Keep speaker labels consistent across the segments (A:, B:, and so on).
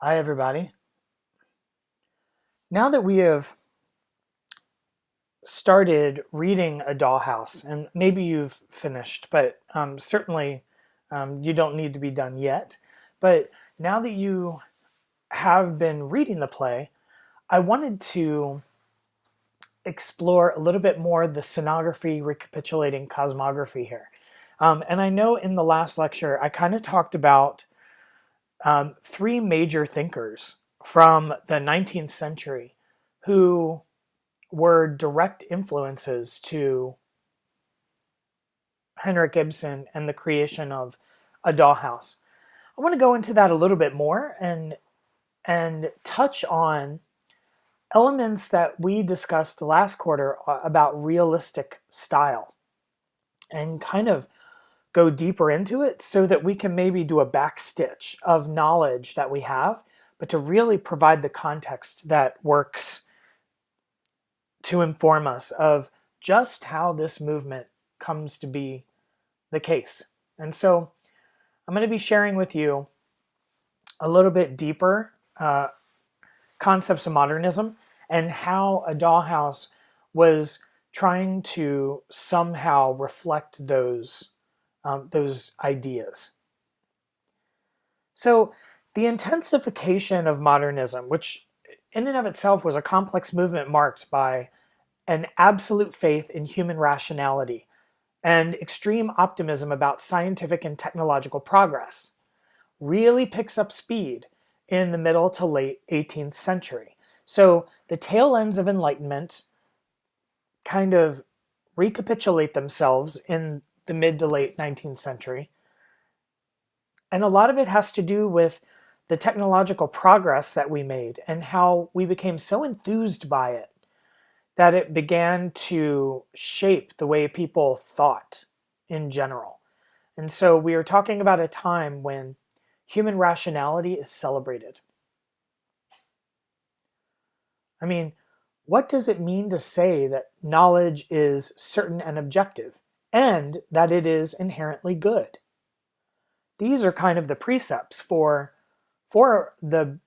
A: Hi, everybody. Now that we have started reading A Dollhouse, and maybe you've finished, but certainly you don't need to be done yet. But now that you have been reading the play, I wanted to explore a little bit more the scenography, recapitulating cosmography here. And I know in the last lecture, I kind of talked about three major thinkers from the 19th century who were direct influences to Henrik Ibsen and the creation of A Dollhouse. I want to go into that a little bit more and touch on elements that we discussed last quarter about realistic style and kind of go deeper into it so that we can maybe do a backstitch of knowledge that we have, but to really provide the context that works to inform us of just how this movement comes to be the case. And so I'm going to be sharing with you a little bit deeper concepts of modernism and how A Dollhouse was trying to somehow reflect those ideas. So the intensification of modernism, which in and of itself was a complex movement marked by an absolute faith in human rationality and extreme optimism about scientific and technological progress, really picks up speed in the middle to late 18th century. So the tail ends of Enlightenment kind of recapitulate themselves in the mid to late 19th century. And a lot of it has to do with the technological progress that we made and how we became so enthused by it that it began to shape the way people thought in general. And so we are talking about a time when human rationality is celebrated. I mean, what does it mean to say that knowledge is certain and objective and that it is inherently good? These are kind of the precepts for the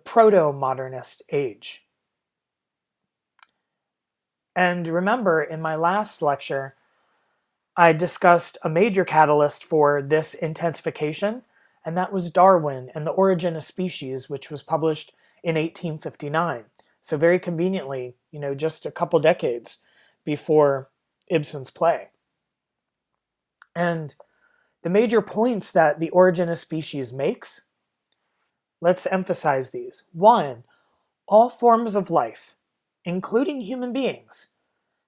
A: proto-modernist age. And remember, in my last lecture, I discussed a major catalyst for this intensification, and that was Darwin and the Origin of Species, which was published in 1859. So very conveniently, just a couple decades before Ibsen's play. And the major points that the Origin of Species makes, let's emphasize these. One, all forms of life, including human beings,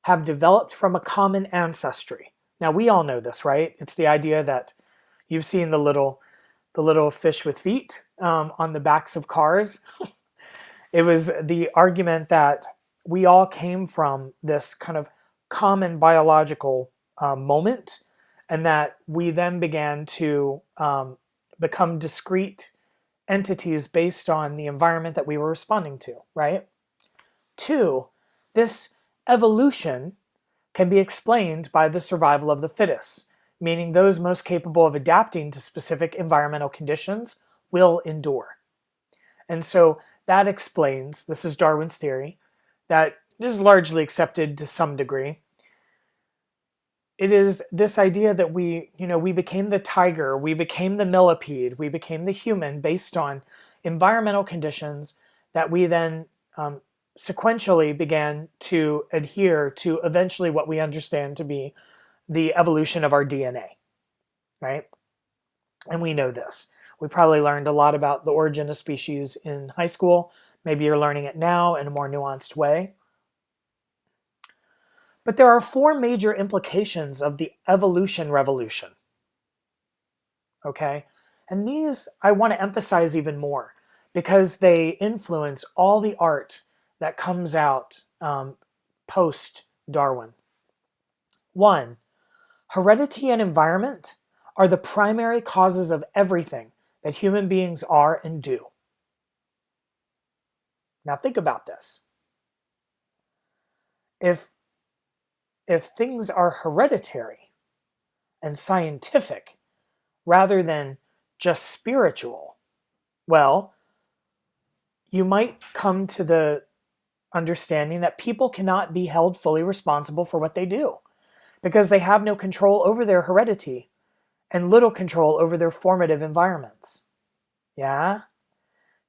A: have developed from a common ancestry. Now we all know this, right? It's the idea that you've seen the little fish with feet on the backs of cars. It was the argument that we all came from this kind of common biological moment, and that we then began to become discrete entities based on the environment that we were responding to, right? Two, this evolution can be explained by the survival of the fittest, meaning those most capable of adapting to specific environmental conditions will endure. And so that explains, this is Darwin's theory, that is largely accepted to some degree. It is this idea that we became the tiger, we became the millipede, we became the human based on environmental conditions that we then sequentially began to adhere to eventually what we understand to be the evolution of our DNA, right? And we know this. We probably learned a lot about the origin of species in high school. Maybe you're learning it now in a more nuanced way. But there are four major implications of the evolution revolution. Okay? And these I want to emphasize even more because they influence all the art that comes out post-Darwin. One, heredity and environment are the primary causes of everything that human beings are and do. Now think about this. If things are hereditary and scientific rather than just spiritual, well, you might come to the understanding that people cannot be held fully responsible for what they do because they have no control over their heredity and little control over their formative environments. Yeah?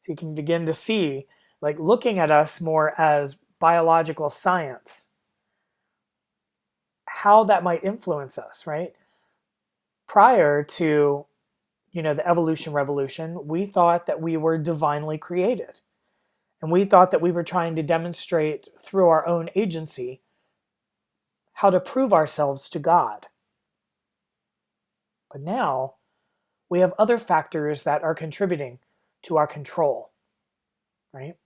A: So you can begin to see, like, looking at us more as biological science, how that might influence us, right? Prior to, the evolution revolution, we thought that we were divinely created. And we thought that we were trying to demonstrate through our own agency how to prove ourselves to God. But now we have other factors that are contributing to our control, right?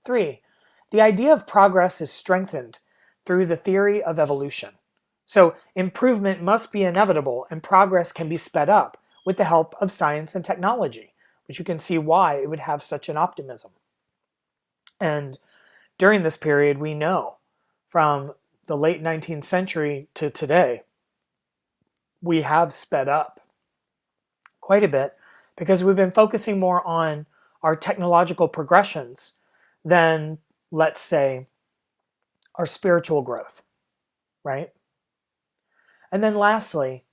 A: 3, the idea of progress is strengthened through the theory of evolution. So improvement must be inevitable and progress can be sped up with the help of science and technology, which you can see why it would have such an optimism. And during this period, we know from the late 19th century to today, we have sped up quite a bit because we've been focusing more on our technological progressions than, let's say, our spiritual growth, right? And then lastly,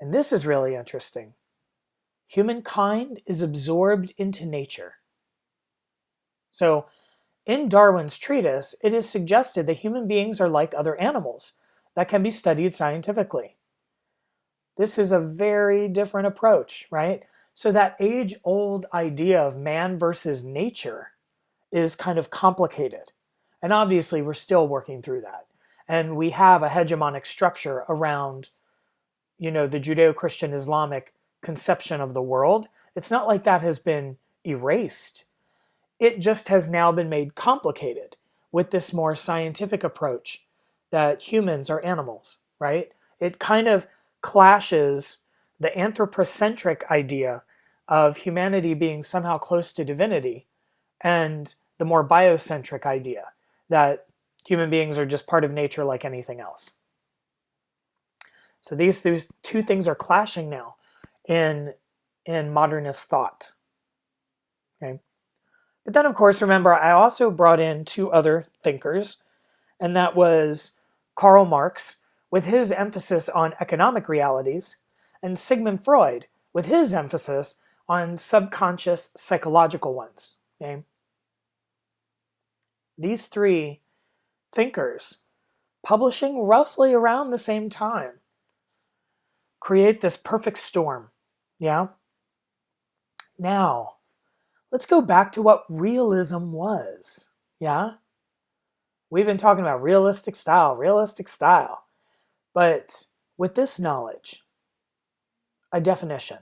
A: and this is really interesting, humankind is absorbed into nature. So in Darwin's treatise, it is suggested that human beings are like other animals that can be studied scientifically. This is a very different approach, right? So that age-old idea of man versus nature is kind of complicated. And obviously, we're still working through that. And we have a hegemonic structure around, the Judeo-Christian Islamic conception of the world. It's not like that has been erased. It just has now been made complicated with this more scientific approach that humans are animals, right? It kind of clashes the anthropocentric idea of humanity being somehow close to divinity and the more biocentric idea that human beings are just part of nature like anything else. So these two things are clashing now in modernist thought. Okay. But then, of course, remember, I also brought in 2 other thinkers, and that was Karl Marx, with his emphasis on economic realities, and Sigmund Freud, with his emphasis on subconscious psychological ones. Okay? These 3 thinkers, publishing roughly around the same time, create this perfect storm. Yeah? Now, let's go back to what realism was. Yeah? We've been talking about realistic style. But with this knowledge, a definition.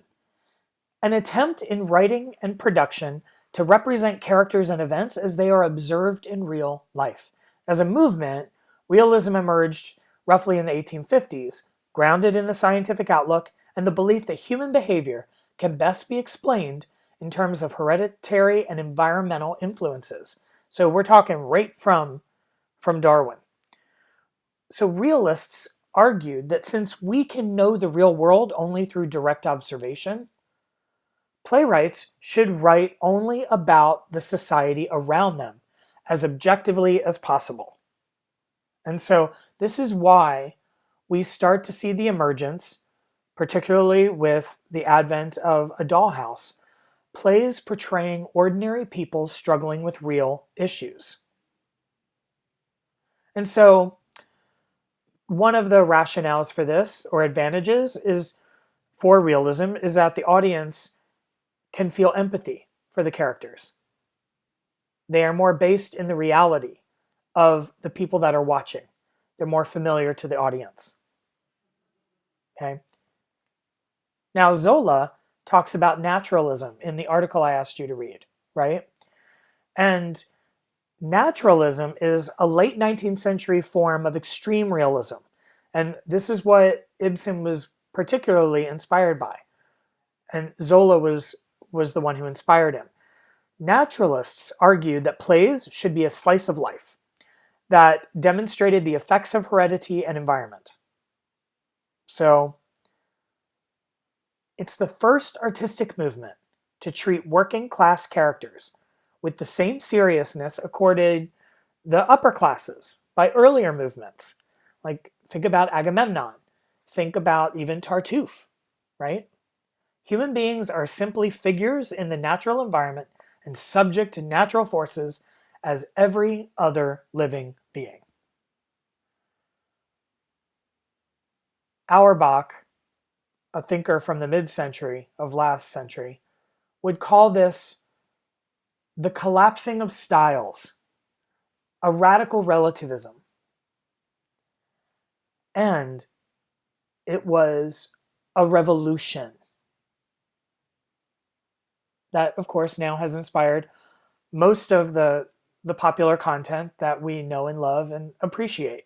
A: An attempt in writing and production to represent characters and events as they are observed in real life. As a movement, realism emerged roughly in the 1850s, grounded in the scientific outlook and the belief that human behavior can best be explained in terms of hereditary and environmental influences. So we're talking right from Darwin. So realists argued that since we can know the real world only through direct observation, playwrights should write only about the society around them as objectively as possible. And so this is why we start to see the emergence, particularly with the advent of A Dollhouse, plays portraying ordinary people struggling with real issues. And so one of the rationales for this, or advantages, is for realism, is that the audience can feel empathy for the characters. They are more based in the reality of the people that are watching. They're more familiar to the audience. Okay. Now, Zola talks about naturalism in the article I asked you to read, right? And naturalism is a late 19th century form of extreme realism. And this is what Ibsen was particularly inspired by. And Zola was the one who inspired him. Naturalists argued that plays should be a slice of life that demonstrated the effects of heredity and environment. So it's the first artistic movement to treat working class characters with the same seriousness accorded the upper classes by earlier movements. Like, think about Agamemnon. Think about even Tartuffe, right? Human beings are simply figures in the natural environment and subject to natural forces as every other living being. Auerbach, a thinker from the mid-century of last century, would call this the collapsing of styles, a radical relativism. And it was a revolution that, of course, now has inspired most of the popular content that we know and love and appreciate.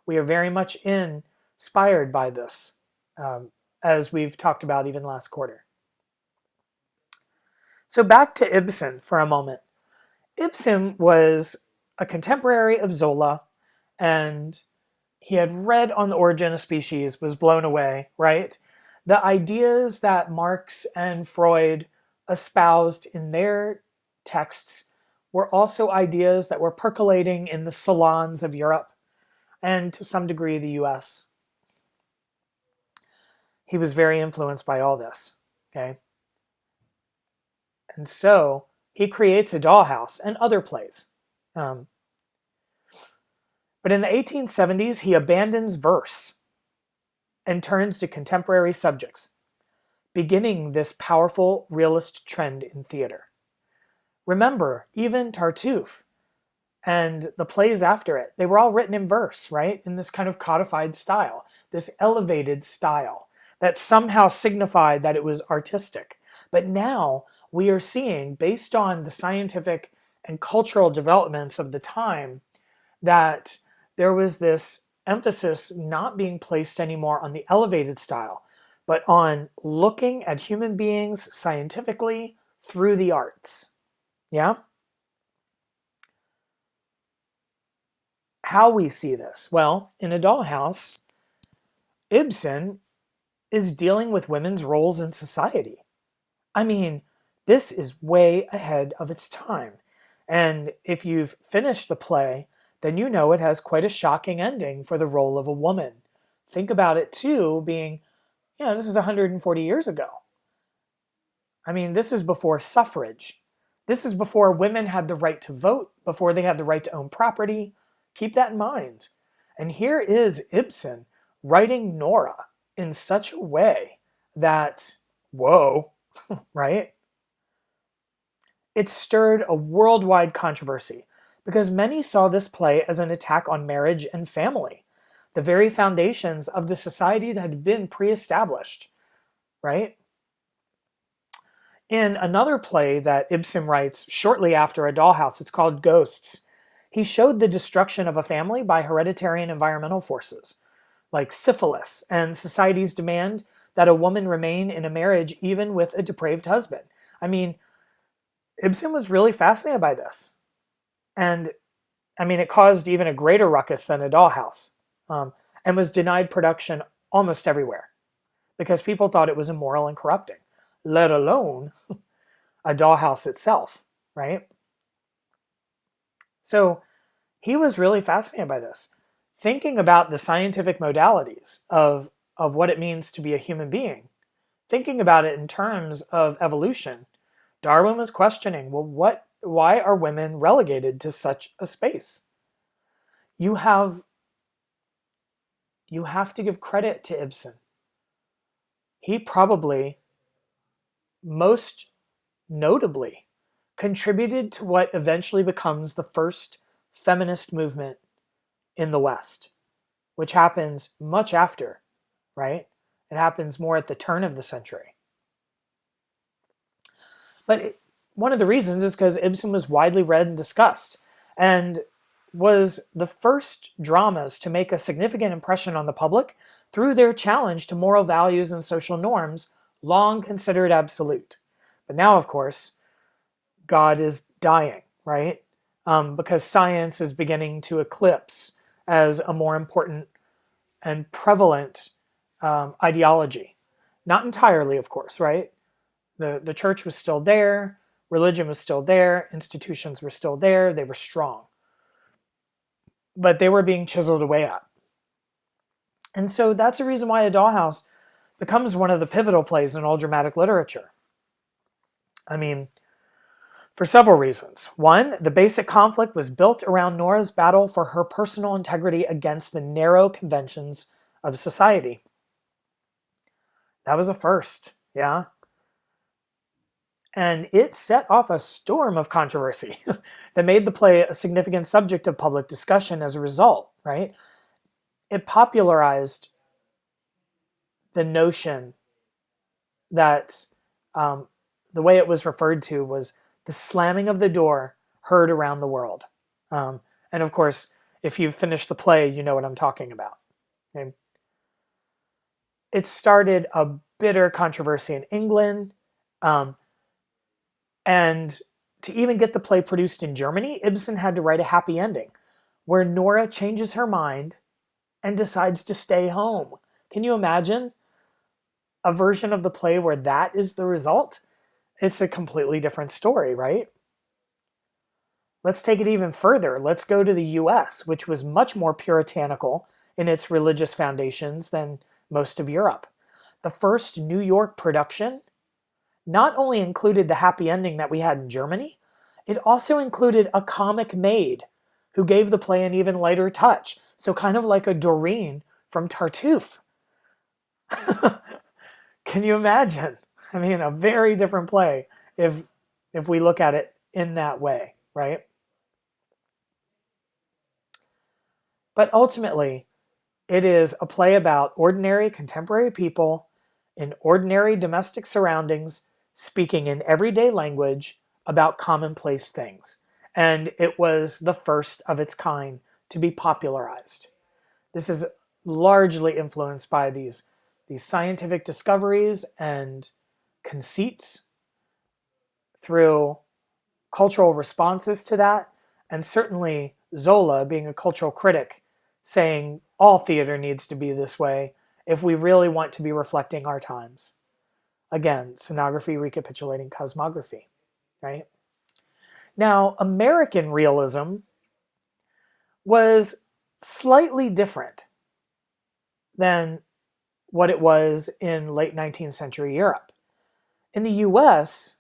A: We are very much inspired by this, as we've talked about even last quarter. So back to Ibsen for a moment. Ibsen was a contemporary of Zola, and he had read On the Origin of Species, was blown away, right? The ideas that Marx and Freud espoused in their texts were also ideas that were percolating in the salons of Europe and to some degree the US. He was very influenced by all this, okay? And so he creates A Dollhouse and other plays. But in the 1870s, he abandons verse and turns to contemporary subjects, beginning this powerful realist trend in theater. Remember, even Tartuffe and the plays after it, they were all written in verse, right? In this kind of codified style, this elevated style that somehow signified that it was artistic. But now we are seeing, based on the scientific and cultural developments of the time, that there was this emphasis not being placed anymore on the elevated style, but on looking at human beings scientifically through the arts. Yeah? How we see this? Well, in A Dollhouse, Ibsen is dealing with women's roles in society. I mean, this is way ahead of its time. And if you've finished the play, then you know it has quite a shocking ending for the role of a woman. Think about it too, being, this is 140 years ago. I mean, this is before suffrage. This is before women had the right to vote, before they had the right to own property. Keep that in mind. And here is Ibsen writing Nora in such a way that, whoa, right? It stirred a worldwide controversy because many saw this play as an attack on marriage and family, the very foundations of the society that had been pre-established, right? In another play that Ibsen writes shortly after A Dollhouse, it's called Ghosts, he showed the destruction of a family by hereditary and environmental forces, like syphilis and society's demand that a woman remain in a marriage even with a depraved husband. I mean, Ibsen was really fascinated by this. And I mean, it caused even a greater ruckus than A Dollhouse, and was denied production almost everywhere because people thought it was immoral and corrupting, let alone A Dollhouse itself, right? So he was really fascinated by this, thinking about the scientific modalities of what it means to be a human being, thinking about it in terms of evolution. Darwin was questioning, well, why are women relegated to such a space? You have to give credit to Ibsen. He probably, most notably, contributed to what eventually becomes the first feminist movement in the West, which happens much after, right? It happens more at the turn of the century. But one of the reasons is because Ibsen was widely read and discussed, and was the first dramas to make a significant impression on the public through their challenge to moral values and social norms long considered absolute. But now, of course, God is dying, right? Because science is beginning to eclipse as a more important and prevalent ideology. Not entirely, of course, right? The church was still there, religion was still there, institutions were still there, they were strong. But they were being chiseled away at. And so that's the reason why A Dollhouse becomes one of the pivotal plays in all dramatic literature. I mean, for several reasons. One, the basic conflict was built around Nora's battle for her personal integrity against the narrow conventions of society. That was a first, yeah? And it set off a storm of controversy that made the play a significant subject of public discussion as a result, right? It popularized the notion that the way it was referred to was the slamming of the door heard around the world. And of course, if you've finished the play, you know what I'm talking about. Okay? It started a bitter controversy in England. And to even get the play produced in Germany, Ibsen had to write a happy ending where Nora changes her mind and decides to stay home. Can you imagine a version of the play where that is the result? It's a completely different story, right? Let's take it even further. Let's go to the US, which was much more puritanical in its religious foundations than most of Europe. The first New York production not only included the happy ending that we had in Germany, it also included a comic maid who gave the play an even lighter touch. So kind of like a Doreen from Tartuffe. Can you imagine? I mean, a very different play if we look at it in that way, right? But ultimately, it is a play about ordinary contemporary people in ordinary domestic surroundings speaking in everyday language about commonplace things. And it was the first of its kind to be popularized. This is largely influenced by these scientific discoveries and conceits through cultural responses to that, and certainly Zola, being a cultural critic, saying all theater needs to be this way if we really want to be reflecting our times. Again, scenography recapitulating cosmography, right? Now, American realism was slightly different than what it was in late 19th century Europe. In the US,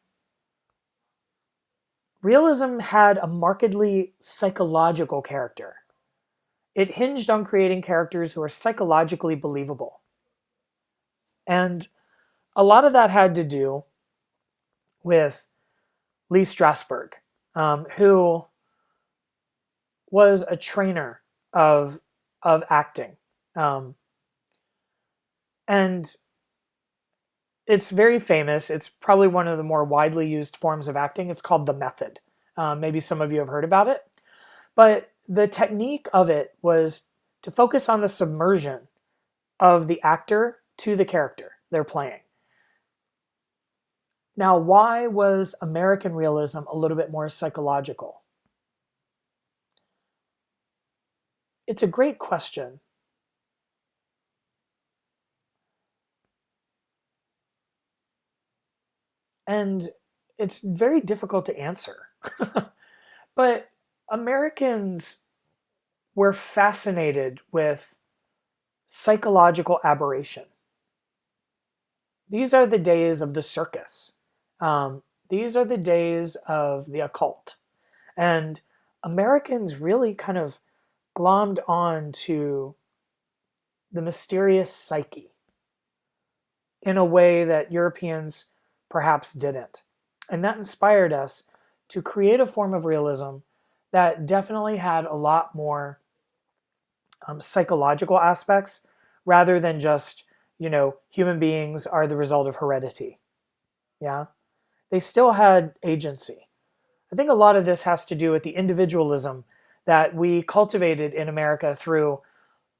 A: realism had a markedly psychological character. It hinged on creating characters who are psychologically believable. And a lot of that had to do with Lee Strasberg, who was a trainer of acting. And it's very famous. It's probably one of the more widely used forms of acting. It's called the method. Maybe some of you have heard about it. But the technique of it was to focus on the submersion of the actor to the character they're playing. Now, why was American realism a little bit more psychological? It's a great question. And it's very difficult to answer. But Americans were fascinated with psychological aberration. These are the days of the circus. These are the days of the occult. And Americans really kind of glommed on to the mysterious psyche in a way that Europeans perhaps didn't. And that inspired us to create a form of realism that definitely had a lot more psychological aspects rather than just, human beings are the result of heredity. Yeah. They still had agency. I think a lot of this has to do with the individualism that we cultivated in America through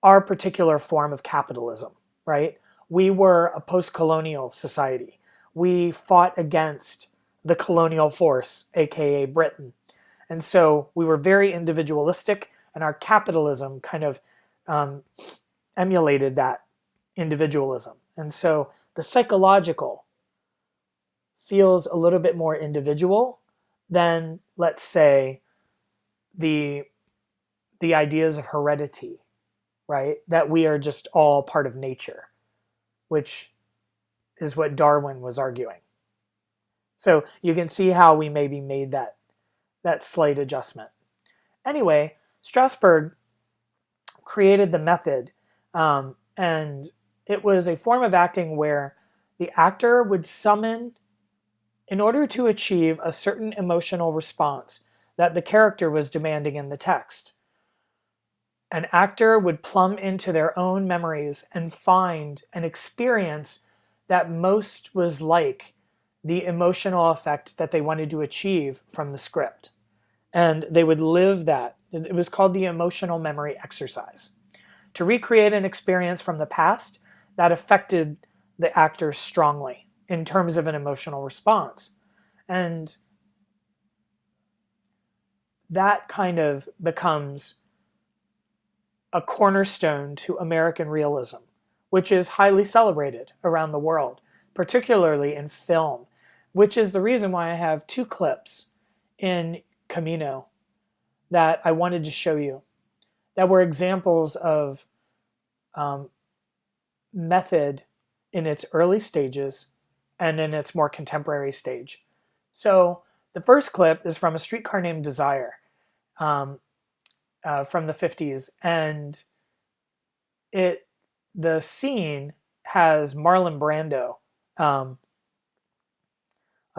A: our particular form of capitalism, right? We were a post-colonial society. We fought against the colonial force, aka Britain. And so we were very individualistic, and our capitalism kind of emulated that individualism. And so the psychological feels a little bit more individual than, let's say, the ideas of heredity, right? That we are just all part of nature, which is what Darwin was arguing. So you can see how we maybe made that slight adjustment. Anyway, Strasberg created the method, and it was a form of acting where the actor would summon, in order to achieve a certain emotional response that the character was demanding in the text. An actor would plumb into their own memories and find an experience that most was like the emotional effect that they wanted to achieve from the script. And they would live that. It was called the emotional memory exercise. To recreate an experience from the past that affected the actor strongly in terms of an emotional response. And that kind of becomes a cornerstone to American realism, which is highly celebrated around the world, particularly in film, which is the reason why I have 2 clips in Camino that I wanted to show you that were examples of method in its early stages and in its more contemporary stage. So the first clip is from A Streetcar Named Desire, from the 50s, and the scene has Marlon Brando, a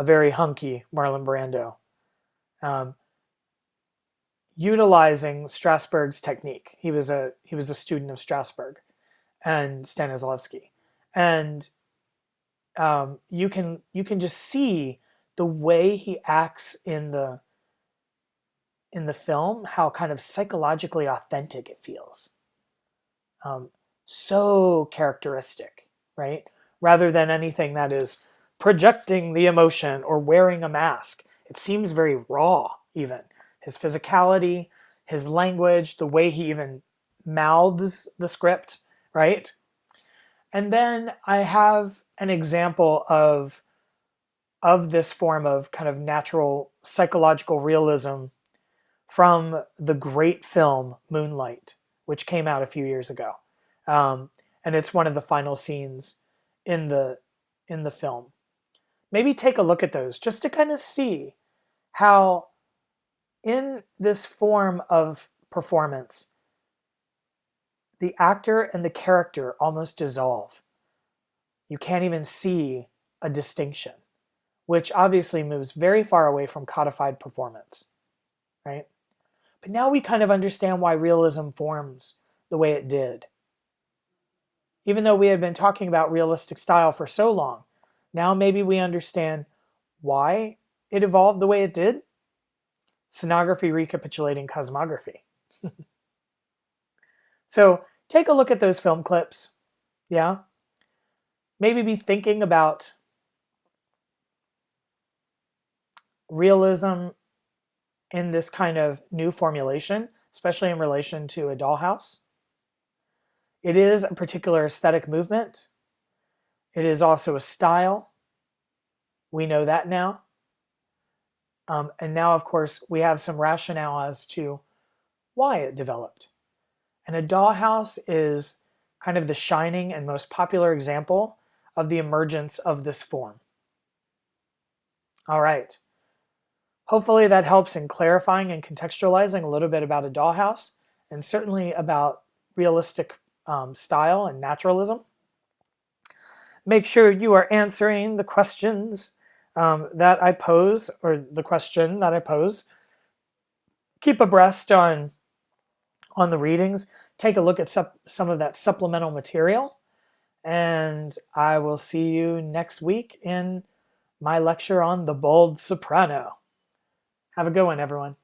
A: very hunky Marlon Brando, utilizing Strasberg's technique. He was a student of Strasberg and Stanislavski, and you can just see the way he acts in the film, how kind of psychologically authentic it feels. So characteristic, right? Rather than anything that is projecting the emotion or wearing a mask. It seems very raw, even. His physicality, his language, the way he even mouths the script, right? And then I have an example of this form of kind of natural psychological realism from the great film Moonlight, which came out a few years ago. And it's one of the final scenes in the film. Maybe take a look at those just to kind of see how in this form of performance, the actor and the character almost dissolve. You can't even see a distinction, which obviously moves very far away from codified performance, right? But now we kind of understand why realism forms the way it did. Even though we had been talking about realistic style for so long, now maybe we understand why it evolved the way it did. Scenography recapitulating cosmography. So take a look at those film clips. Yeah. Maybe be thinking about realism in this kind of new formulation, especially in relation to a dollhouse. It is a particular aesthetic movement. It is also a style. We know that now. And now, of course, we have some rationale as to why it developed. And a dollhouse is kind of the shining and most popular example of the emergence of this form. All right. Hopefully that helps in clarifying and contextualizing a little bit about a dollhouse, and certainly about realistic style and naturalism. Make sure you are answering the questions that I pose, or the question that I pose. Keep abreast on the readings. Take a look at some of that supplemental material. And I will see you next week in my lecture on the bold soprano. Have a good one, everyone.